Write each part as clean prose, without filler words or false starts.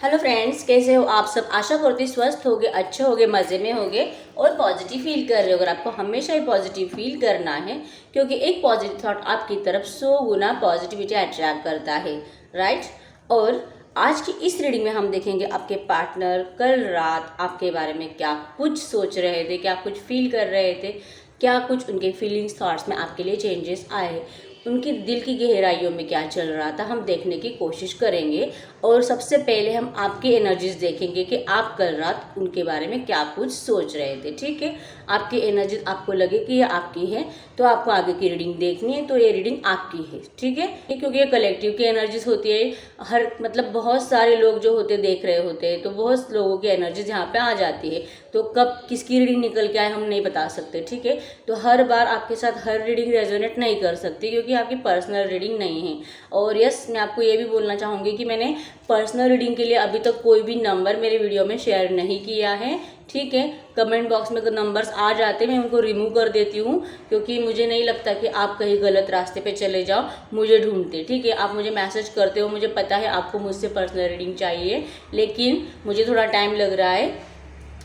Hello friends, कैसे हो आप सब। आशा करती स्वस्थ होगे, अच्छे होगे, मज़े में होगे और पॉजिटिव फील कर रहे हो। अगर आपको हमेशा ही पॉजिटिव फील करना है, क्योंकि एक पॉजिटिव थॉट आपकी तरफ 100 गुना पॉजिटिविटी अट्रैक्ट करता है, राइट। और आज की इस रीडिंग में हम देखेंगे आपके पार्टनर कल रात आपके बारे में क्या कुछ सोच रहे थे, क्या कुछ फील कर रहे थे, क्या कुछ उनके फीलिंग्स थॉट्स में आपके लिए चेंजेस आए, उनकी दिल की गहराइयों में क्या चल रहा था, हम देखने की कोशिश करेंगे। और सबसे पहले हम आपकी एनर्जीज देखेंगे कि आप कल रात उनके बारे में क्या कुछ सोच रहे थे। ठीक है, आपकी एनर्जीज आपको लगे कि ये आपकी है तो आपको आगे की रीडिंग देखनी है, तो ये रीडिंग आपकी है। ठीक है, क्योंकि ये कलेक्टिव की एनर्जीज होती है। हर मतलब बहुत सारे लोग जो होते देख रहे होते हैं, तो बहुत लोगों की एनर्जीज यहाँ पे आ जाती है। तो कब किसकी रीडिंग निकल के आए हम नहीं बता सकते। ठीक है, तो हर बार आपके साथ हर रीडिंग रेजोनेट नहीं कर सकती, क्योंकि आपकी पर्सनल रीडिंग नहीं है। और यस, मैं आपको ये भी बोलना चाहूँगी कि मैंने पर्सनल रीडिंग के लिए अभी तक कोई भी नंबर मेरे वीडियो में शेयर नहीं किया है। ठीक है, कमेंट बॉक्स में अगर नंबर्स आ जाते मैं उनको रिमूव कर देती हूँ, क्योंकि मुझे नहीं लगता कि आप कहीं गलत रास्ते पे चले जाओ मुझे ढूंढते। ठीक है, आप मुझे मैसेज करते हो, मुझे पता है आपको मुझसे पर्सनल रीडिंग चाहिए, लेकिन मुझे थोड़ा टाइम लग रहा है।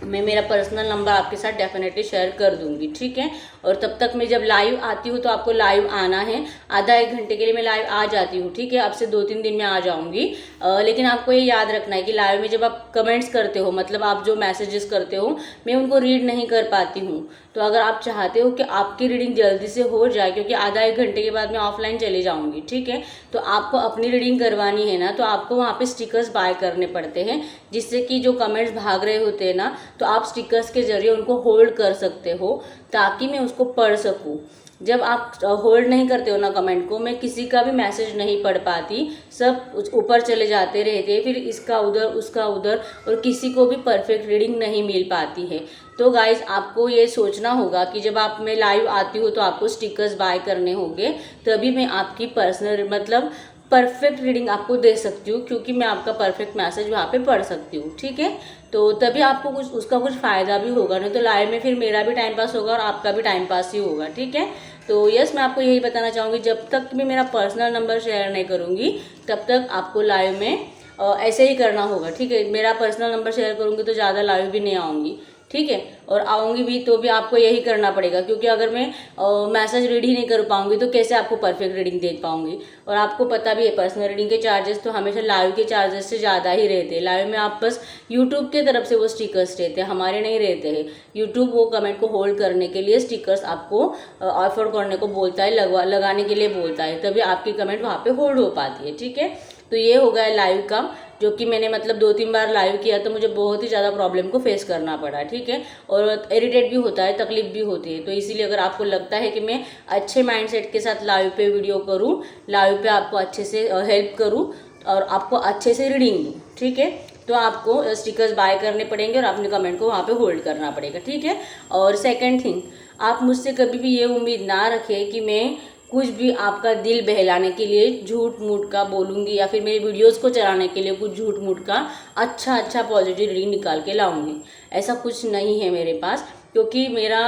मैं मेरा पर्सनल नंबर आपके साथ डेफिनेटली शेयर कर दूंगी। ठीक है, और तब तक मैं जब लाइव आती हूँ तो आपको लाइव आना है। आधा एक घंटे के लिए मैं लाइव आ जाती हूँ। ठीक है, अब से 2-3 दिन में आ जाऊँगी। लेकिन आपको ये याद रखना है कि लाइव में जब आप कमेंट्स करते हो, मतलब आप जो मैसेजेस करते हो, मैं उनको रीड नहीं कर पाती हूँ। तो अगर आप चाहते हो कि आपकी रीडिंग जल्दी से हो जाए, क्योंकि आधा एक घंटे के बाद मैं ऑफलाइन चले जाऊँगी। ठीक है, तो आपको अपनी रीडिंग करवानी है ना, तो आपको वहाँ पे स्टिकर्स बाय करने पड़ते हैं, जिससे कि जो कमेंट्स भाग रहे होते हैं ना, तो आप स्टिकर्स के जरिए उनको होल्ड कर सकते हो, ताकि मैं उसको पढ़ सकूं। जब आप होल्ड नहीं करते हो ना कमेंट को, मैं किसी का भी मैसेज नहीं पढ़ पाती, सब ऊपर चले जाते रहते, फिर इसका उधर उसका उधर, और किसी को भी परफेक्ट रीडिंग नहीं मिल पाती है। तो गाइज, आपको ये सोचना होगा कि जब आप मैं लाइव आती हूँ तो आपको स्टिकर्स बाय करने होंगे, तभी मैं आपकी पर्सनल मतलब परफेक्ट रीडिंग आपको दे सकती हूँ, क्योंकि मैं आपका परफेक्ट मैसेज वहाँ पे पढ़ सकती हूँ। ठीक है, तो तभी आपको कुछ उसका कुछ फ़ायदा भी होगा, नहीं तो लाइव में फिर मेरा भी टाइम पास होगा और आपका भी टाइम पास ही होगा। ठीक है, तो यस, मैं आपको यही बताना चाहूँगी, जब तक मैं मेरा पर्सनल नंबर शेयर नहीं करूँगी तब तक आपको लाइव में ऐसे ही करना होगा। ठीक है, मेरा पर्सनल नंबर शेयर करूँगी तो ज़्यादा लाइव भी नहीं आऊँगी। ठीक है, और आऊँगी भी तो भी आपको यही करना पड़ेगा, क्योंकि अगर मैं मैसेज रीड ही नहीं कर पाऊँगी तो कैसे आपको परफेक्ट रीडिंग दे पाऊँगी। और आपको पता भी है पर्सनल रीडिंग के चार्जेस तो हमेशा लाइव के चार्जेस से ज़्यादा ही रहते हैं। लाइव में आप बस यूट्यूब के तरफ से वो स्टिकर्स रहते हैं, हमारे नहीं रहते हैं। यूट्यूब वो कमेंट को होल्ड करने के लिए स्टिकर्स आपको ऑफर करने को बोलता है, लगाने के लिए बोलता है, तभी आपकी कमेंट वहाँ पे होल्ड हो पाती है। ठीक है, तो ये हो गया लाइव का, जो कि मैंने मतलब 2-3 बार लाइव किया तो मुझे बहुत ही ज़्यादा प्रॉब्लम को फेस करना पड़ा। ठीक है, और इरिटेट भी होता है, तकलीफ भी होती है। तो इसीलिए अगर आपको लगता है कि मैं अच्छे माइंडसेट के साथ लाइव पे वीडियो करूँ, लाइव पे आपको अच्छे से हेल्प करूँ और आपको अच्छे से रीडिंग दूँ, ठीक है, तो आपको स्टिकर्स बाय करने पड़ेंगे और अपने कमेंट को वहाँ पे होल्ड करना पड़ेगा। ठीक है, और सेकंड थिंग, आप मुझसे कभी भी ये उम्मीद ना रखें कि मैं कुछ भी आपका दिल बहलाने के लिए झूठ मूठ का बोलूँगी, या फिर मेरी वीडियोस को चलाने के लिए कुछ झूठ मूठ का अच्छा पॉजिटिव रीडिंग निकाल के लाऊंगी। ऐसा कुछ नहीं है मेरे पास, क्योंकि मेरा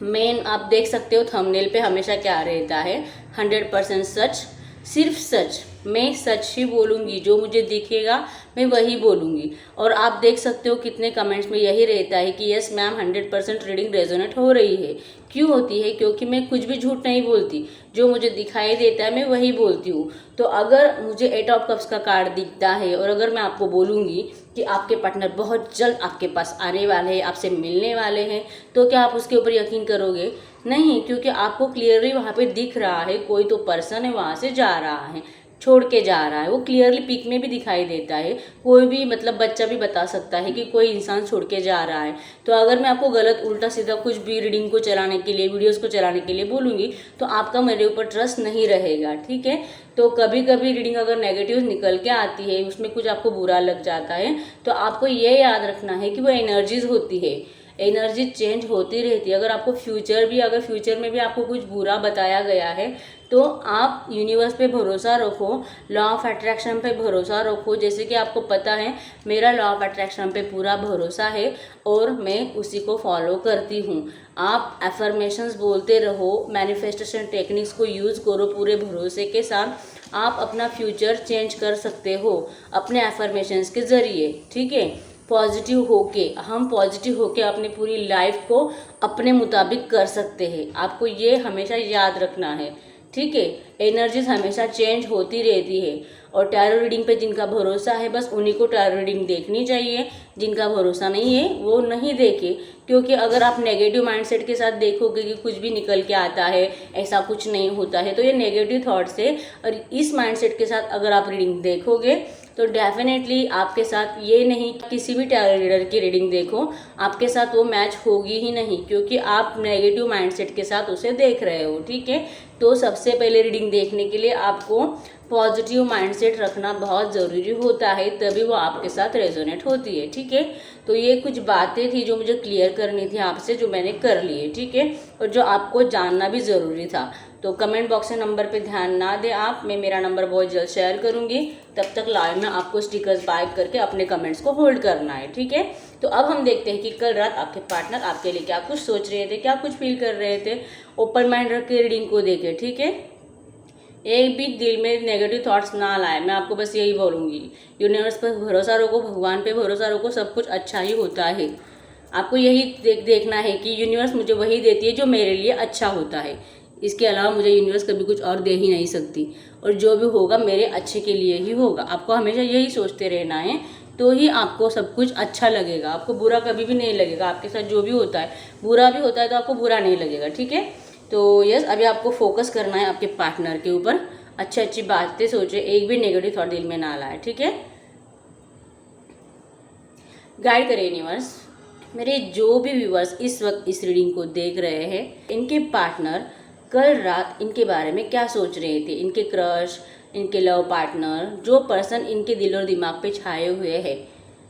मेन आप देख सकते हो थंबनेल पे हमेशा क्या रहता है, 100% सच, सिर्फ सच। मैं सच ही बोलूँगी, जो मुझे दिखेगा मैं वही बोलूँगी। और आप देख सकते हो कितने कमेंट्स में यही रहता है कि यस मैम 100% रीडिंग रेजोनेट हो रही है। क्यों होती है? क्योंकि मैं कुछ भी झूठ नहीं बोलती, जो मुझे दिखाई देता है मैं वही बोलती हूँ। तो अगर मुझे 8 ऑफ कप्स का कार्ड दिखता है और अगर मैं आपको बोलूँगी कि आपके पार्टनर बहुत जल्द आपके पास आने वाले हैं, आपसे मिलने वाले हैं, तो क्या आप उसके ऊपर यकीन करोगे? नहीं, क्योंकि आपको क्लियरली वहाँ पे दिख रहा है कोई तो पर्सन है वहाँ से जा रहा है, छोड़ के जा रहा है। वो क्लियरली पिक में भी दिखाई देता है, कोई भी मतलब बच्चा भी बता सकता है कि कोई इंसान छोड़ के जा रहा है। तो अगर मैं आपको गलत उल्टा सीधा कुछ भी रीडिंग को चलाने के लिए, वीडियोस को चलाने के लिए बोलूँगी, तो आपका मेरे ऊपर ट्रस्ट नहीं रहेगा। ठीक है, तो कभी कभी रीडिंग अगर नेगेटिव निकल के आती है, उसमें कुछ आपको बुरा लग जाता है, तो आपको ये याद रखना है कि वो एनर्जीज होती है, एनर्जी चेंज होती रहती है। अगर आपको फ्यूचर में भी आपको कुछ बुरा बताया गया है, तो आप यूनिवर्स पे भरोसा रखो, लॉ ऑफ अट्रैक्शन पे भरोसा रखो। जैसे कि आपको पता है मेरा लॉ ऑफ अट्रैक्शन पे पूरा भरोसा है और मैं उसी को फॉलो करती हूँ। आप एफर्मेशंस बोलते रहो, मैनिफेस्टेशन टेक्निक्स को यूज़ करो पूरे भरोसे के साथ, आप अपना फ्यूचर चेंज कर सकते हो अपने एफर्मेशंस के ज़रिए, ठीक है। पॉजिटिव होके, हम पॉजिटिव होके अपनी पूरी लाइफ को अपने मुताबिक कर सकते हैं। आपको ये हमेशा याद रखना है, ठीक है। एनर्जीज हमेशा चेंज होती रहती है और टैरो रीडिंग पे जिनका भरोसा है बस उन्हीं को टैरो रीडिंग देखनी चाहिए, जिनका भरोसा नहीं है वो नहीं देखे। क्योंकि अगर आप नेगेटिव माइंडसेट के साथ देखोगे कि कुछ भी निकल के आता है, ऐसा कुछ नहीं होता है, तो ये नेगेटिव थॉट्स है। और इस माइंडसेट के साथ अगर आप रीडिंग देखोगे तो डेफिनेटली आपके साथ ये नहीं, किसी भी टैरो रीडर की रीडिंग देखो आपके साथ वो मैच होगी ही नहीं, क्योंकि आप नेगेटिव माइंडसेट के साथ उसे देख रहे हो, ठीक है। तो सबसे पहले रीडिंग देखने के लिए आपको पॉजिटिव माइंडसेट रखना बहुत ज़रूरी होता है, तभी वो आपके साथ रेजोनेट होती है, ठीक है। तो ये कुछ बातें थी जो मुझे क्लियर करनी थी आपसे, जो मैंने कर ली है, ठीक है, और जो आपको जानना भी ज़रूरी था। तो कमेंट बॉक्स में नंबर पे ध्यान ना दें आप, मैं मेरा नंबर बहुत जल्द शेयर करूँगी। तब तक लाइव में आपको स्टिकर्स बाय करके अपने कमेंट्स को होल्ड करना है, ठीक है। तो अब हम देखते हैं कि कल रात आपके पार्टनर आपके लिए क्या कुछ सोच रहे थे, क्या कुछ फील कर रहे थे। ओपन माइंड रख के रीडिंग को देखें, ठीक है। एक भी दिल में नेगेटिव थॉट्स ना लाए, मैं आपको बस यही बोलूँगी। यूनिवर्स पर भरोसा रखो, भगवान पे भरोसा रखो, सब कुछ अच्छा ही होता है। आपको यही देखना है कि यूनिवर्स मुझे वही देती है जो मेरे लिए अच्छा होता है। इसके अलावा मुझे यूनिवर्स कभी कुछ और दे ही नहीं सकती, और जो भी होगा मेरे अच्छे के लिए ही होगा। आपको हमेशा यही सोचते रहना है, तो ही आपको सब कुछ अच्छा लगेगा। आपको बुरा कभी भी नहीं लगेगा। आपके साथ जो भी होता है, बुरा भी होता है तो आपको बुरा नहीं लगेगा, ठीक है। तो यस, अभी आपको फोकस करना है आपके पार्टनर के ऊपर। अच्छी अच्छी बातें सोचे, एक भी नेगेटिव थॉट दिल में ना लाए, ठीक है। गाइड करें यूनिवर्स। मेरे जो भी व्यूअर्स इस वक्त इस रीडिंग को देख रहे हैं, इनके पार्टनर कल रात इनके बारे में क्या सोच रहे थे। इनके क्रश, इनके लव पार्टनर, जो पर्सन इनके दिल और दिमाग पे छाए हुए हैं,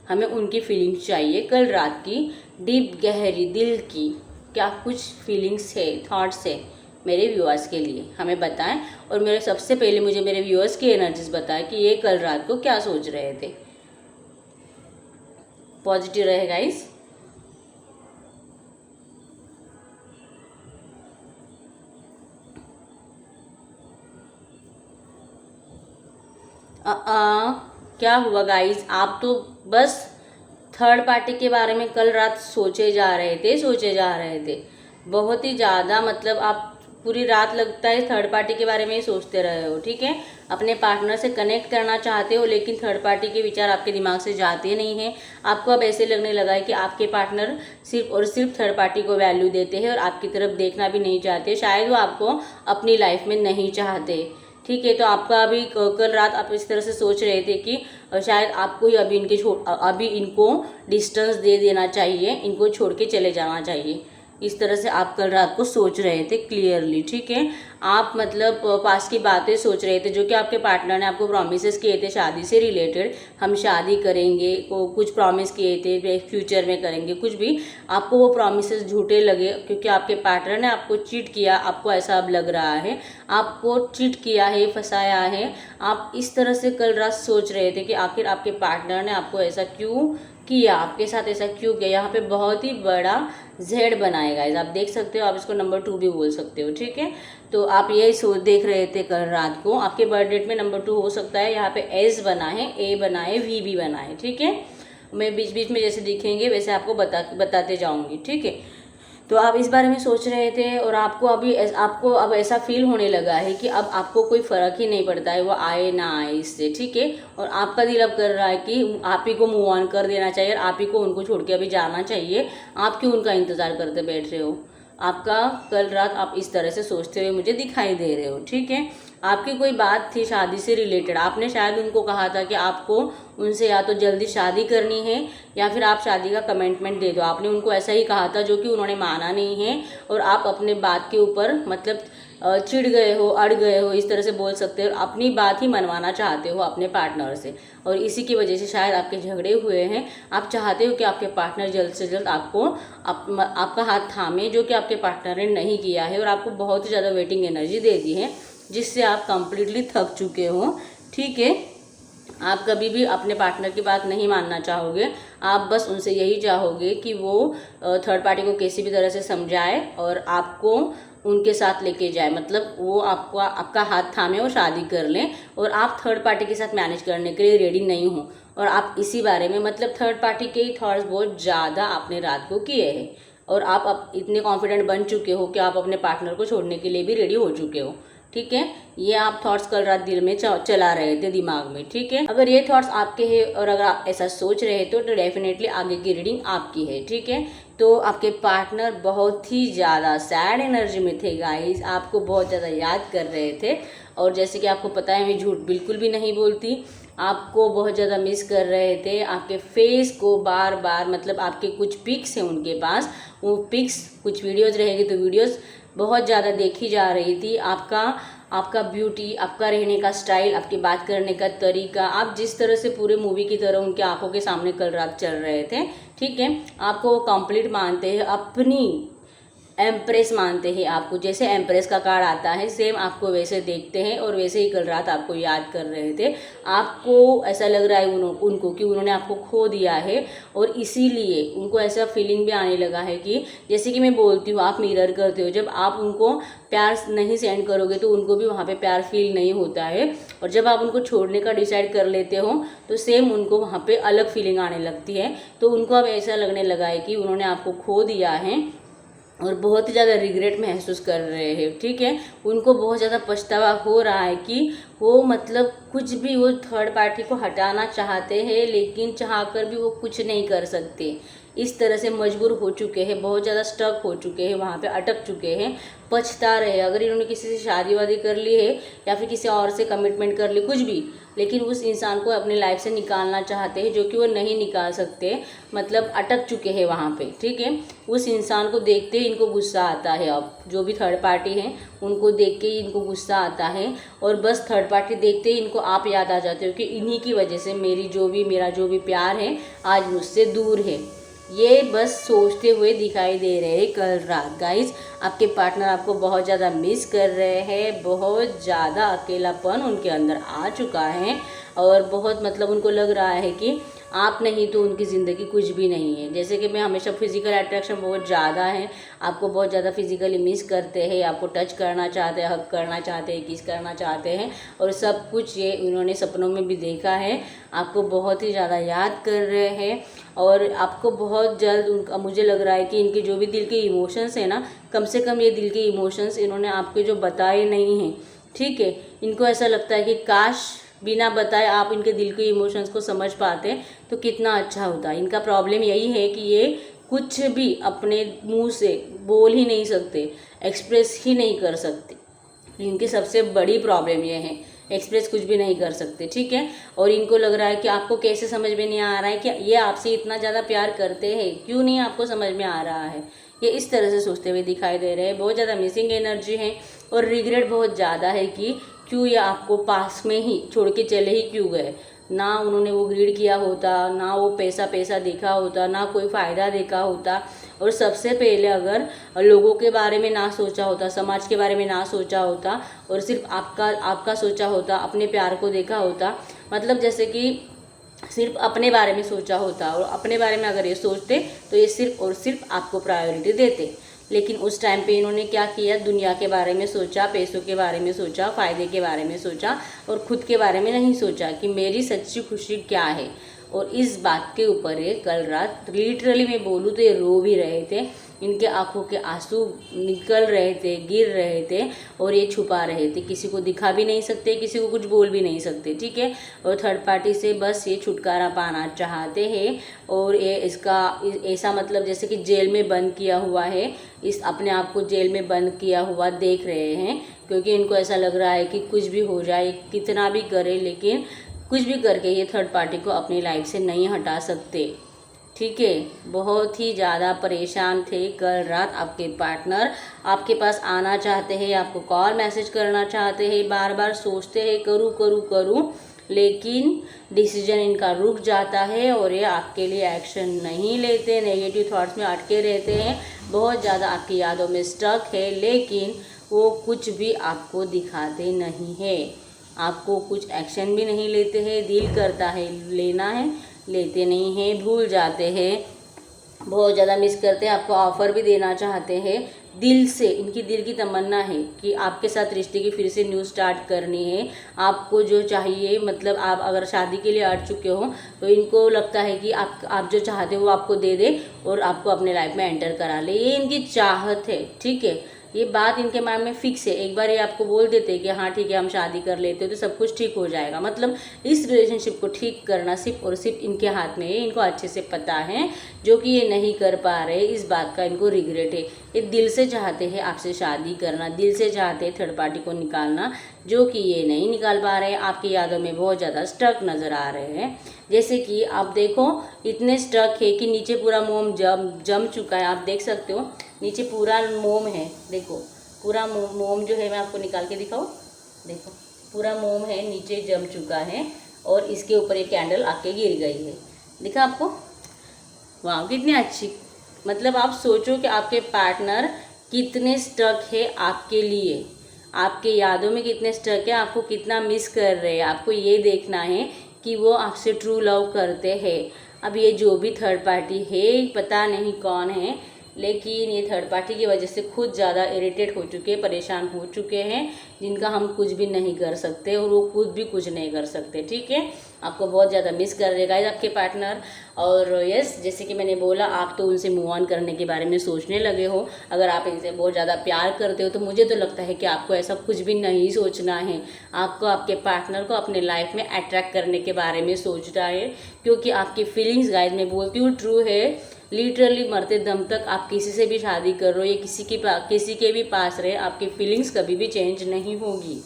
हमें उनकी फीलिंग्स चाहिए कल रात की, डीप गहरी दिल की। क्या कुछ फीलिंग्स है, थॉट्स है मेरे व्यूअर्स के लिए, हमें बताएं। और मेरे सबसे पहले मुझे मेरे व्यूअर्स की एनर्जीज बताएं कि ये कल रात को क्या सोच रहे थे। पॉजिटिव रहे गाइस। क्या हुआ गाइस, आप तो बस थर्ड पार्टी के बारे में कल रात सोचे जा रहे थे बहुत ही ज़्यादा। मतलब आप पूरी रात लगता है थर्ड पार्टी के बारे में ही सोचते रहे हो, ठीक है। अपने पार्टनर से कनेक्ट करना चाहते हो, लेकिन थर्ड पार्टी के विचार आपके दिमाग से जाते नहीं हैं। आपको अब ऐसे लगने लगा है कि आपके पार्टनर सिर्फ और सिर्फ थर्ड पार्टी को वैल्यू देते हैं और आपकी तरफ देखना भी नहीं चाहते। शायद वो आपको अपनी लाइफ में नहीं चाहते, ठीक है। तो आपका अभी कल रात आप इस तरह से सोच रहे थे कि शायद आपको ही अभी इनको डिस्टेंस दे देना चाहिए, इनको छोड़ के चले जाना चाहिए। इस तरह से आप कल रात को सोच रहे थे क्लियरली, ठीक है। आप मतलब पास की बातें सोच रहे थे, जो कि आपके पार्टनर ने आपको प्रॉमिसेस किए थे शादी से रिलेटेड। हम शादी करेंगे, को कुछ प्रॉमिस किए थे, फ्यूचर में करेंगे कुछ भी। आपको वो प्रॉमिसेस झूठे लगे, क्योंकि आपके पार्टनर ने आपको चीट किया। आपको ऐसा अब लग रहा है आपको चीट किया है, फंसाया है। आप इस तरह से कल रात सोच रहे थे कि आखिर आपके पार्टनर ने आपको ऐसा क्यों किया, आपके साथ ऐसा क्यों किया। यहाँ पे बहुत ही बड़ा जेड बनाएगा, आप देख सकते हो। आप इसको नंबर 2 भी बोल सकते हो, ठीक है। तो आप यही देख रहे थे कल रात को। आपके बर्थ डेट में नंबर 2 हो सकता है। यहाँ पे एस बना है, ए बना है, वी भी बना है, ठीक है। मैं बीच बीच में जैसे दिखेंगे वैसे आपको बताते जाऊँगी, ठीक है। तो आप इस बारे में सोच रहे थे और आपको अब ऐसा फील होने लगा है कि अब आपको कोई फ़र्क ही नहीं पड़ता है वो आए ना आए इससे, ठीक है। और आपका दिल अब कर रहा है कि आप ही को मूव ऑन कर देना चाहिए और आप ही को उनको छोड़ के अभी जाना चाहिए। आप क्यों उनका इंतज़ार करते बैठ रहे हो। आपका कल रात आप इस तरह से सोचते हुए मुझे दिखाई दे रहे हो, ठीक है। आपकी कोई बात थी शादी से रिलेटेड, आपने शायद उनको कहा था कि आपको उनसे या तो जल्दी शादी करनी है या फिर आप शादी का कमिटमेंट दे दो। आपने उनको ऐसा ही कहा था, जो कि उन्होंने माना नहीं है। और आप अपने बात के ऊपर मतलब चिढ़ गए हो, अड़ गए हो, इस तरह से बोल सकते हो। अपनी बात ही मनवाना चाहते हो अपने पार्टनर से, और इसी की वजह से शायद आपके झगड़े हुए हैं। आप चाहते हो कि आपके पार्टनर जल्द से जल्द आपका हाथ थामे, जो कि आपके पार्टनर ने नहीं किया है। और आपको बहुत ही ज़्यादा वेटिंग एनर्जी दे दी है, जिससे आप कंप्लीटली थक चुके हो, ठीक है। आप कभी भी अपने पार्टनर की बात नहीं मानना चाहोगे। आप बस उनसे यही चाहोगे कि वो थर्ड पार्टी को किसी भी तरह से समझाए और आपको उनके साथ लेके जाए, मतलब वो आपका हाथ थामे और शादी कर लें, और आप थर्ड पार्टी के साथ मैनेज करने के लिए रेडी नहीं हो, और आप इसी बारे में मतलब थर्ड पार्टी के ही थॉट्स बहुत ज़्यादा आपने रात को किए हैं, और आप इतने कॉन्फिडेंट बन चुके हो कि आप अपने पार्टनर को छोड़ने के लिए भी रेडी हो चुके हो। ठीक है, ये आप थॉट्स कल रात दिल में चला रहे थे, दिमाग में। ठीक है, अगर ये थॉट्स आपके हैं और अगर आप ऐसा सोच रहे तो डेफिनेटली आगे की रीडिंग आपकी है। ठीक है, तो आपके पार्टनर बहुत ही ज़्यादा सैड एनर्जी में थे गाइस, आपको बहुत ज़्यादा याद कर रहे थे, और जैसे कि आपको पता है मैं झूठ बिल्कुल भी नहीं बोलती, आपको बहुत ज़्यादा मिस कर रहे थे। आपके फेस को बार बार, मतलब आपके कुछ पिक्स हैं उनके पास, वो पिक्स, कुछ वीडियोज़ रहेंगे तो वीडियोज़ बहुत ज़्यादा देखी जा रही थी। आपका ब्यूटी, आपका रहने का स्टाइल, आपकी बात करने का तरीका, आप जिस तरह से पूरे मूवी की तरह उनके आंखों के सामने कल रात चल रहे थे। ठीक है, आपको वो कंप्लीट मानते हैं, अपनी एम्प्रेस मानते हैं आपको, जैसे एम्प्रेस का कार्ड आता है सेम आपको वैसे देखते हैं, और वैसे ही कल रात आपको याद कर रहे थे। आपको ऐसा लग रहा है उनको कि उन्होंने आपको खो दिया है, और इसीलिए उनको ऐसा फीलिंग भी आने लगा है कि जैसे कि मैं बोलती हूँ, आप मिरर करते हो, जब आप उनको प्यार नहीं सेंड करोगे तो उनको भी वहाँ पे प्यार फील नहीं होता है, और जब आप उनको छोड़ने का डिसाइड कर लेते हो तो सेम उनको वहाँ पे अलग फीलिंग आने लगती है। तो उनको अब ऐसा लगने लगा है कि उन्होंने आपको खो दिया है, और बहुत ही ज़्यादा रिग्रेट महसूस कर रहे हैं। ठीक है, उनको बहुत ज़्यादा पछतावा हो रहा है कि वो मतलब कुछ भी, वो थर्ड पार्टी को हटाना चाहते हैं लेकिन चाहकर भी वो कुछ नहीं कर सकते, इस तरह से मजबूर हो चुके हैं, बहुत ज़्यादा स्टक हो चुके हैं, वहाँ पे अटक चुके हैं, पछता रहे। अगर इन्होंने किसी से शादी वादी कर ली है या फिर किसी और से कमिटमेंट कर ली, कुछ भी, लेकिन उस इंसान को अपनी लाइफ से निकालना चाहते हैं, जो कि वो नहीं निकाल सकते, मतलब अटक चुके हैं वहाँ पे। ठीक है, उस इंसान को देखते ही इनको गुस्सा आता है, अब जो भी थर्ड पार्टी है उनको देख के ही इनको गुस्सा आता है, और बस थर्ड पार्टी देखते ही इनको आप याद आ जाते हो कि इन्हीं की वजह से मेरा जो भी प्यार है आज मुझसे दूर है। ये बस सोचते हुए दिखाई दे रहे हैं कल रात गाइस। आपके पार्टनर आपको बहुत ज़्यादा मिस कर रहे हैं, बहुत ज़्यादा अकेलापन उनके अंदर आ चुका है, और बहुत मतलब उनको लग रहा है कि आप नहीं तो उनकी ज़िंदगी कुछ भी नहीं है। जैसे कि मैं हमेशा फिजिकल अट्रैक्शन बहुत ज़्यादा है, आपको बहुत ज़्यादा फिजिकली मिस करते हैं, आपको टच करना चाहते हैं, हग करना चाहते हैं, किस करना चाहते हैं, और सब कुछ ये उन्होंने सपनों में भी देखा है। आपको बहुत ही ज़्यादा याद कर रहे हैं, और आपको बहुत जल्द उनका, मुझे लग रहा है कि इनके जो भी दिल के इमोशंस हैं ना, कम से कम ये दिल के इमोशंस इन्होंने आपके जो बताए नहीं हैं। ठीक है, इनको ऐसा लगता है कि काश बिना बताए आप इनके दिल के इमोशंस को समझ पाते तो कितना अच्छा होता। इनका प्रॉब्लम यही है कि ये कुछ भी अपने मुंह से बोल ही नहीं सकते, एक्सप्रेस ही नहीं कर सकते। इनकी सबसे बड़ी प्रॉब्लम ये है, एक्सप्रेस कुछ भी नहीं कर सकते। ठीक है, और इनको लग रहा है कि आपको कैसे समझ में नहीं आ रहा है कि ये आपसे इतना ज़्यादा प्यार करते हैं, क्यों नहीं आपको समझ में आ रहा है। ये इस तरह से सोचते हुए दिखाई दे रहे हैं, बहुत ज़्यादा मिसिंग एनर्जी है, और रिग्रेट बहुत ज़्यादा है कि क्यों ये आपको पास में ही छोड़ के चले ही क्यों गए। ना उन्होंने वो ग्रीड किया होता, ना वो पैसा देखा होता, ना कोई फ़ायदा देखा होता, और सबसे पहले अगर लोगों के बारे में ना सोचा होता, समाज के बारे में ना सोचा होता, और सिर्फ आपका सोचा होता, अपने प्यार को देखा होता, मतलब जैसे कि सिर्फ अपने बारे में सोचा होता, और अपने बारे में अगर ये सोचते तो ये सिर्फ और सिर्फ आपको प्रायोरिटी देते। लेकिन उस टाइम पे इन्होंने क्या किया, दुनिया के बारे में सोचा, पैसों के बारे में सोचा, फ़ायदे के बारे में सोचा, और खुद के बारे में नहीं सोचा कि मेरी सच्ची खुशी क्या है। और इस बात के ऊपर ये कल रात लिटरली मैं बोलूँ तो ये रो भी रहे थे, इनके आंखों के आंसू निकल रहे थे, गिर रहे थे, और ये छुपा रहे थे, किसी को दिखा भी नहीं सकते, किसी को कुछ बोल भी नहीं सकते। ठीक है, और थर्ड पार्टी से बस ये छुटकारा पाना चाहते हैं, और ये इसका ऐसा मतलब जैसे कि जेल में बंद किया हुआ है, इस अपने आप को जेल में बंद किया हुआ देख रहे हैं, क्योंकि इनको ऐसा लग रहा है कि कुछ भी हो जाए, कितना भी करे, लेकिन कुछ भी करके ये थर्ड पार्टी को अपनी लाइफ से नहीं हटा सकते। ठीक है, बहुत ही ज़्यादा परेशान थे कल रात आपके पार्टनर, आपके पास आना चाहते हैं, आपको कॉल मैसेज करना चाहते हैं, बार बार सोचते हैं करूँ, लेकिन डिसीजन इनका रुक जाता है, और ये आपके लिए एक्शन नहीं लेते, नेगेटिव थॉट्स में अटके रहते हैं, बहुत ज़्यादा आपकी यादों में स्टक है, लेकिन वो कुछ भी आपको दिखाते नहीं है, आपको कुछ एक्शन भी नहीं लेते हैं। दिल करता है लेना है, लेते नहीं हैं, भूल जाते हैं, बहुत ज़्यादा मिस करते हैं, आपको ऑफ़र भी देना चाहते हैं, दिल से, इनकी दिल की तमन्ना है कि आपके साथ रिश्ते की फिर से न्यू स्टार्ट करनी है। आपको जो चाहिए, मतलब आप अगर शादी के लिए अट चुके हो तो इनको लगता है कि आप जो चाहते हो वो आपको दे दे और आपको अपने लाइफ में एंटर करा ले, ये इनकी चाहत है। ठीक है, ये बात इनके माइंड में फिक्स है। एक बार ये आपको बोल देते हैं कि हाँ ठीक है हम शादी कर लेते हो तो सब कुछ ठीक हो जाएगा। मतलब इस रिलेशनशिप को ठीक करना सिर्फ और सिर्फ इनके हाथ में है, इनको अच्छे से पता है, जो कि ये नहीं कर पा रहे, इस बात का इनको रिग्रेट है। ये दिल से चाहते हैं आपसे शादी करना, दिल से चाहते हैं थर्ड पार्टी को निकालना, जो कि ये नहीं निकाल पा रहे हैं। आपकी यादों में बहुत ज़्यादा स्टक नज़र आ रहे हैं। जैसे कि आप देखो, इतने स्टक है कि नीचे पूरा मोम जम चुका है। आप देख सकते हो नीचे पूरा मोम है, देखो पूरा मोम जो है, मैं आपको निकाल के दिखाऊं, देखो पूरा मोम है, नीचे जम चुका है और इसके ऊपर एक कैंडल आके गिर गई है। दिखा आपको? वाह कितनी अच्छी। मतलब आप सोचो कि आपके पार्टनर कितने स्टक है आपके लिए, आपके यादों में कितने स्टक है, आपको कितना मिस कर रहे हैं। आपको ये देखना है कि वो आपसे ट्रू लव करते हैं। अब ये जो भी थर्ड पार्टी है, पता नहीं कौन है, लेकिन ये थर्ड पार्टी की वजह से खुद ज़्यादा इरिटेट हो चुके हैं, परेशान हो चुके हैं, जिनका हम कुछ भी नहीं कर सकते और वो खुद भी कुछ नहीं कर सकते। ठीक है, आपको बहुत ज़्यादा मिस कर रहे गाइस आपके पार्टनर। और यस, जैसे कि मैंने बोला, आप तो उनसे मूव ऑन करने के बारे में सोचने लगे हो। अगर आप इनसे बहुत ज़्यादा प्यार करते हो तो मुझे तो लगता है कि आपको ऐसा कुछ भी नहीं सोचना है। आपको आपके पार्टनर को अपने लाइफ में अट्रैक्ट करने के बारे में सोचना है, क्योंकि आपकी फीलिंग्स गाइस, मैं बोलती हूँ, ट्रू है। लिटरली मरते दम तक आप किसी से भी शादी कर रहे हो या किसी के भी पास रहे, आपकी फीलिंग्स कभी भी चेंज नहीं होगी।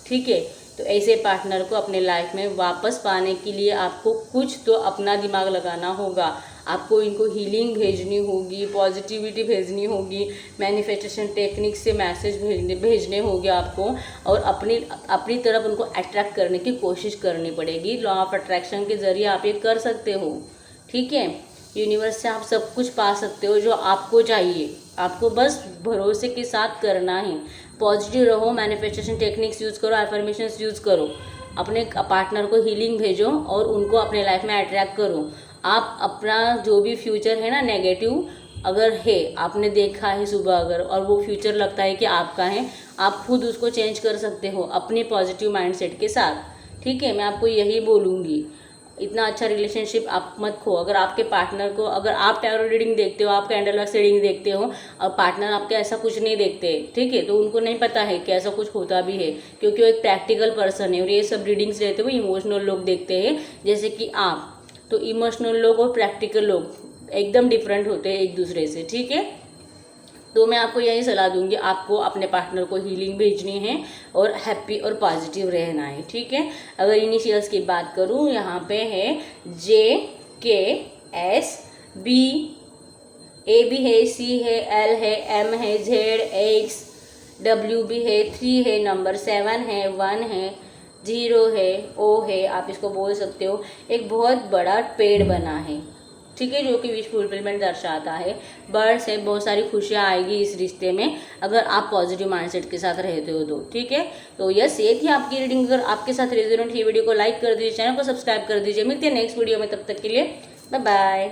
ठीक है, तो ऐसे पार्टनर को अपने लाइफ में वापस पाने के लिए आपको कुछ तो अपना दिमाग लगाना होगा। आपको इनको हीलिंग भेजनी होगी, पॉजिटिविटी भेजनी होगी, मैनिफेस्टेशन टेक्निक से मैसेज भेजने होंगे आपको, और अपनी तरफ उनको अट्रैक्ट करने की कोशिश करनी पड़ेगी। लॉ ऑफ अट्रैक्शन के ज़रिए आप ये कर सकते हो। ठीक है, यूनिवर्स से आप सब कुछ पा सकते हो जो आपको चाहिए, आपको बस भरोसे के साथ करना है। पॉजिटिव रहो, मैनिफेस्टेशन टेक्निक्स यूज़ करो, अफर्मेशंस यूज़ करो, अपने पार्टनर को हीलिंग भेजो और उनको अपने लाइफ में अट्रैक्ट करो। आप अपना जो भी फ्यूचर है ना नेगेटिव, अगर है, आपने देखा है सुबह अगर, और वो फ्यूचर लगता है कि आपका है, आप खुद उसको चेंज कर सकते हो अपने पॉजिटिव माइंडसेट के साथ। ठीक है, मैं आपको यही बोलूँगी। इतना अच्छा रिलेशनशिप आप मत खो। अगर आपके पार्टनर को, अगर आप टैरो रीडिंग देखते हो, आप कैंडल वर्क रीडिंग देखते हो और पार्टनर आपके ऐसा कुछ नहीं देखते, ठीक है, तो उनको नहीं पता है कि ऐसा कुछ होता भी है, क्योंकि वो एक प्रैक्टिकल पर्सन है। और ये सब रीडिंग्स रहते हुए इमोशनल लोग देखते हैं, जैसे कि आप। तो इमोशनल लोग और प्रैक्टिकल लोग एकदम डिफरेंट होते हैं एक दूसरे से। ठीक है, तो मैं आपको यही सलाह दूंगी, आपको अपने पार्टनर को हीलिंग भेजनी है और हैप्पी और पॉजिटिव रहना है। ठीक है, अगर इनिशियल्स की बात करूँ, यहाँ पे है JKSB, A भी है, C है, L है, M है, ZX, W भी है, 3 है, नंबर 7 है, 1 है, 0 है, O है, आप इसको बोल सकते हो। एक बहुत बड़ा पेड़ बना है, ठीक है, जो कि विश फुलफिलमेंट दर्शाता है। बर्ड्स है, बहुत सारी खुशियाँ आएगी इस रिश्ते में अगर आप पॉजिटिव माइंडसेट के साथ रहते हो तो। ठीक है, तो यस, ये थी आपकी रीडिंग। अगर आपके साथ रेजोनेंट ये वीडियो को लाइक कर दीजिए, चैनल को सब्सक्राइब कर दीजिए। मिलते हैं नेक्स्ट वीडियो में, तब तक के लिए बाय बाय।